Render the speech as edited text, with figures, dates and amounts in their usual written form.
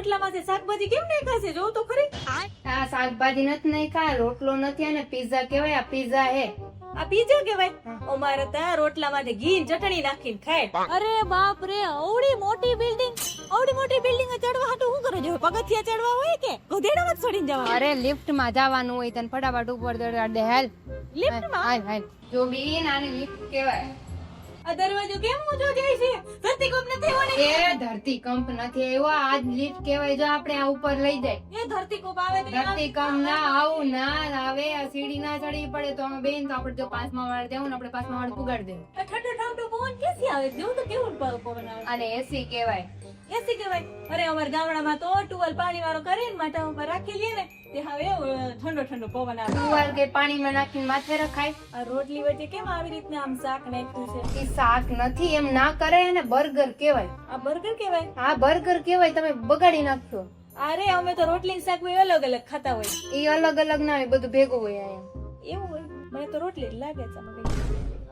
રોટલામાંથી શાકભાજી કેમ નહીં ખાશે જોઉં તો ખરી. આ શાકભાજી નથી નહીં ખા, રોટલો નથી અને પીઝા કેવાય. આ પીઝા હે. આ પીઝા કેવાય? અમારે ત્યાં રોટલામાંથી ઘી ને ચટણી નાખીને ખાય. અરે બાપ રે, આવડી મોટી બિલ્ડિંગ ચડવા હાટુ શું કરે છે? પગથિયા ચડવા હોય કે ગધેડામાં ચડીને જવા? અરે લિફ્ટ માં જવાનું હોય તને ફટાફટ ઉપર ચડાડ દે. હાલ લિફ્ટમાં? હાલ હાલ. જો બીન આને લિફ્ટ કહેવાય. આ દરવાજો કેમ ઊંચો જાય છે? ધરતીકંપ નથી આવવાની? એ ધરતીકંપ નથી આવ્યો, આજ લિફ્ટ કહેવાય. જો આપણે આ ઉપર લઈ જાય. એ ધરતીકંપ આવે તો ધરતીકંપ ના આવું ના આવે. આ સીડી ના ચડી પડે તો અમે બેન તો આપણે જો 5મા માળે જવું ને આપણે 5મા માળે પુગાડી દેવું. ઠંડો ઠંડો પવન ક્યાંથી આવે? જોઉં તો કેવું પવન આવે. અને એસી કહેવાય. એસી કહેવાય? અરે અમારા ગામડામાં તો ટુવાલ પાણી વાળો કરીને માથા ઉપર રાખી લે ને તે હવે ઠંડો ઠંડો પવન આવે. ટુવાલ કે પાણીમાં નાખીને માથે રખાય. આ રોટલી વચ્ચે કેમ આવી રીતના આમ શાક નાખ્યું છે? એ શાક નથી, એમ ના કરે. અને બર્ગર કહેવાય. આ બર્ગર કહેવાય? આ બર્ગર કહેવાય. તમે બગાડી નાખશો. અરે અમે તો રોટલી શાક બી અલગ અલગ ખાતા હોય. એ અલગ અલગ ના હોય, બધું ભેગું હોય અહીંયા. એવું હોય? મને તો રોટલી જ લાગે છે.